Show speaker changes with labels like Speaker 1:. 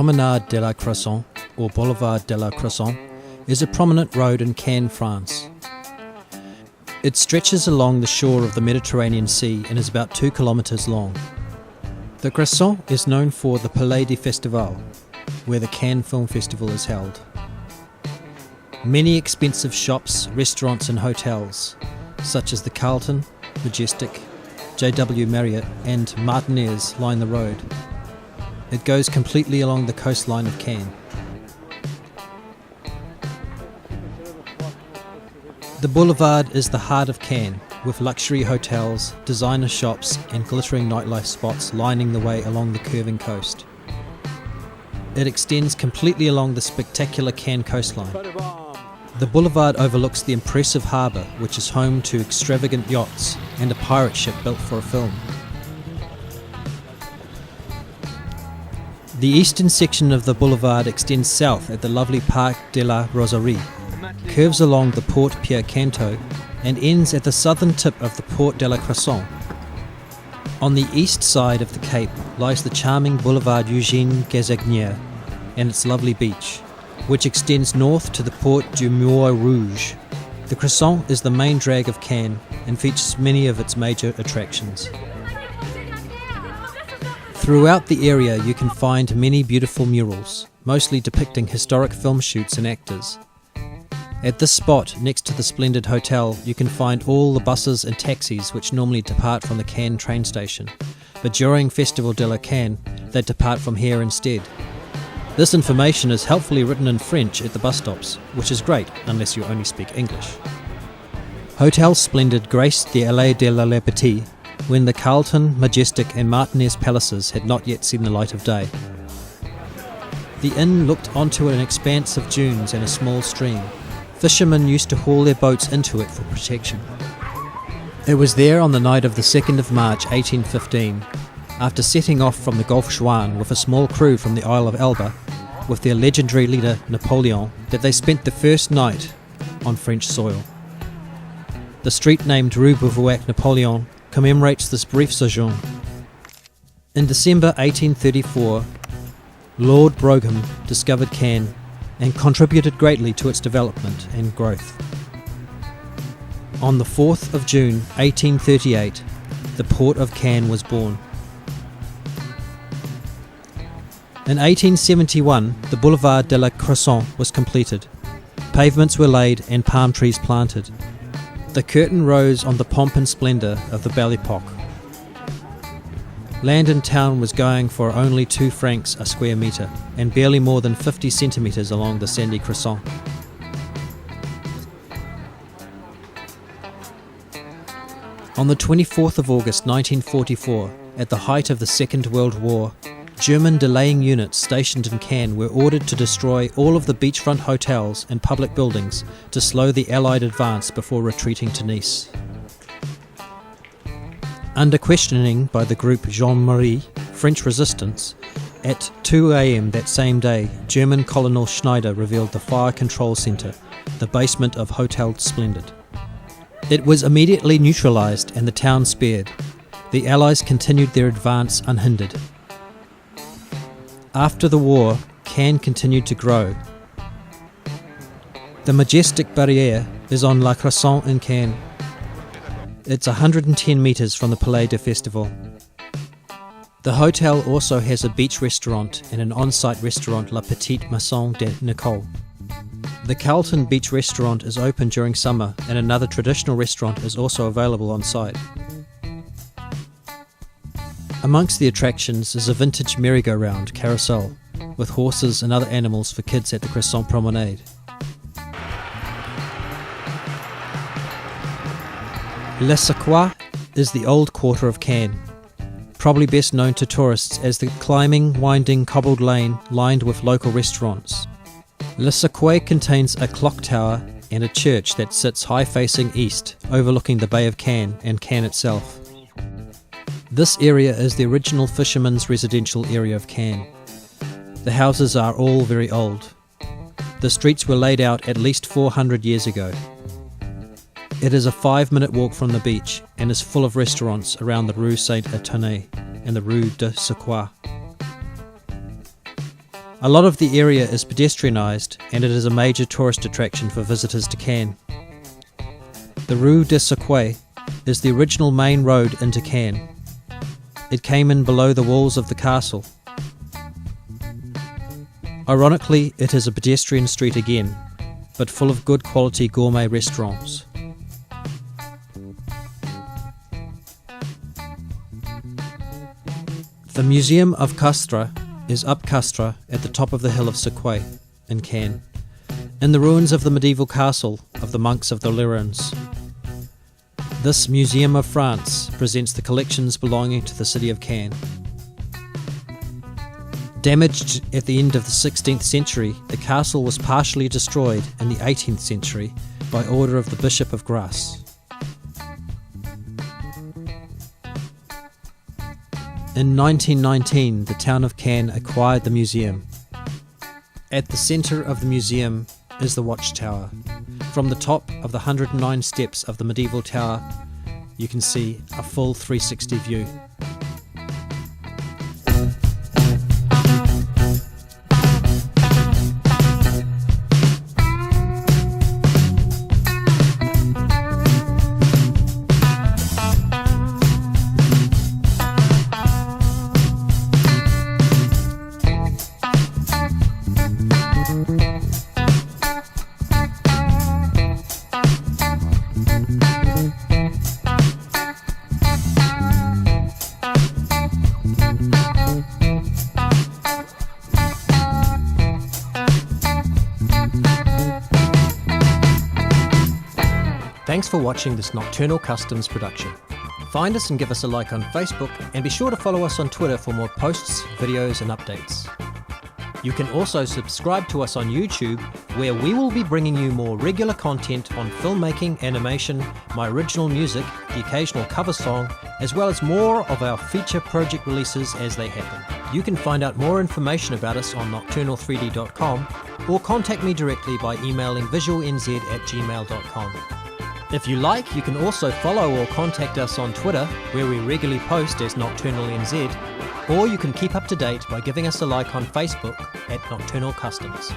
Speaker 1: Promenade de la Croisette, or Boulevard de la Croisette, is a prominent road in Cannes, France. It stretches along the shore of the Mediterranean Sea and is about 2 kilometres long. The Croisette is known for the Palais des Festivals, where the Cannes Film Festival is held. Many expensive shops, restaurants and hotels, such as the Carlton, Majestic, JW Marriott and Martinez line the road. It goes completely along the coastline of Cannes. The boulevard is the heart of Cannes, with luxury hotels, designer shops and glittering nightlife spots lining the way along the curving coast. It extends completely along the spectacular Cannes coastline. The boulevard overlooks the impressive harbour, which is home to extravagant yachts and a pirate ship built for a film. The eastern section of the boulevard extends south at the lovely Parc de la Roseraie, curves along the Porte Pierre Canto and ends at the southern tip of the Porte de la Croisette. On the east side of the cape lies the charming Boulevard Eugène Gazagnier and its lovely beach, which extends north to the Port du Mur Rouge. The Croisette is the main drag of Cannes and features many of its major attractions. Throughout the area you can find many beautiful murals, mostly depicting historic film shoots and actors. At this spot, next to the splendid hotel, you can find all the buses and taxis which normally depart from the Cannes train station, but during Festival de la Cannes, they depart from here instead. This information is helpfully written in French at the bus stops, which is great unless you only speak English. Hotel Splendid graced the Allée de la Liberté when the Carlton, Majestic and Martinez palaces had not yet seen the light of day. The inn looked onto an expanse of dunes and a small stream. Fishermen used to haul their boats into it for protection. It was there on the night of the 2nd of March 1815, after setting off from the Gulf Juan with a small crew from the Isle of Elba, with their legendary leader Napoleon, that they spent the first night on French soil. The street named Rue Bouveac Napoleon commemorates this brief sojourn. In December 1834, Lord Brougham discovered Cannes and contributed greatly to its development and growth. On the 4th of June 1838, the port of Cannes was born. In 1871, the Boulevard de la Croisette was completed. Pavements were laid and palm trees planted. The curtain rose on the pomp and splendour of the Belle Epoque. Land in town was going for only 2 francs a square metre and barely more than 50 centimetres along the sandy Croisette. On the 24th of August 1944, at the height of the Second World War, German delaying units stationed in Cannes were ordered to destroy all of the beachfront hotels and public buildings to slow the Allied advance before retreating to Nice. Under questioning by the group Jean-Marie, French resistance, at 2 a.m. that same day, German Colonel Schneider revealed the fire control centre, the basement of Hotel Splendid. It was immediately neutralised and the town spared. The Allies continued their advance unhindered. After the war, Cannes continued to grow. The Majestic Barrière is on La Croisette in Cannes. It's 110 metres from the Palais des Festivals. The hotel also has a beach restaurant and an on-site restaurant, La Petite Maison de Nicole. The Carlton Beach Restaurant is open during summer and another traditional restaurant is also available on site. Amongst the attractions is a vintage merry-go-round carousel with horses and other animals for kids at the Croisette Promenade. Le Sequoia is the old quarter of Cannes, probably best known to tourists as the climbing, winding, cobbled lane lined with local restaurants. Le Sequoia contains a clock tower and a church that sits high-facing east, overlooking the Bay of Cannes and Cannes itself. This area is the original fishermen's residential area of Cannes. The houses are all very old. The streets were laid out at least 400 years ago. It is a 5-minute walk from the beach and is full of restaurants around the Rue Saint-Antoine and the Rue de Sequoia. A lot of the area is pedestrianised and it is a major tourist attraction for visitors to Cannes. The Rue de Sequoia is the original main road into Cannes. It came in below the walls of the castle. Ironically, it is a pedestrian street again, but full of good quality gourmet restaurants. The Museum of Castres is up Castres at the top of the hill of Sequoia in Cannes, in the ruins of the medieval castle of the monks of the Lérins. This Museum of France presents the collections belonging to the city of Cannes. Damaged at the end of the 16th century, the castle was partially destroyed in the 18th century by order of the Bishop of Grasse. In 1919, the town of Cannes acquired the museum. At the centre of the museum is the watchtower. From the top of the 109 steps of the medieval tower, you can see a full 360 view. Thanks for watching this Nocturnal Customs production. Find us and give us a like on Facebook, and be sure to follow us on Twitter for more posts, videos and updates. You can also subscribe to us on YouTube, where we will be bringing you more regular content on filmmaking, animation, my original music, the occasional cover song, as well as more of our feature project releases as they happen. You can find out more information about us on nocturnal3d.com, or contact me directly by emailing visualnz@gmail.com. If you like, you can also follow or contact us on Twitter, where we regularly post as NocturnalNZ, or you can keep up to date by giving us a like on Facebook at Nocturnal Customs.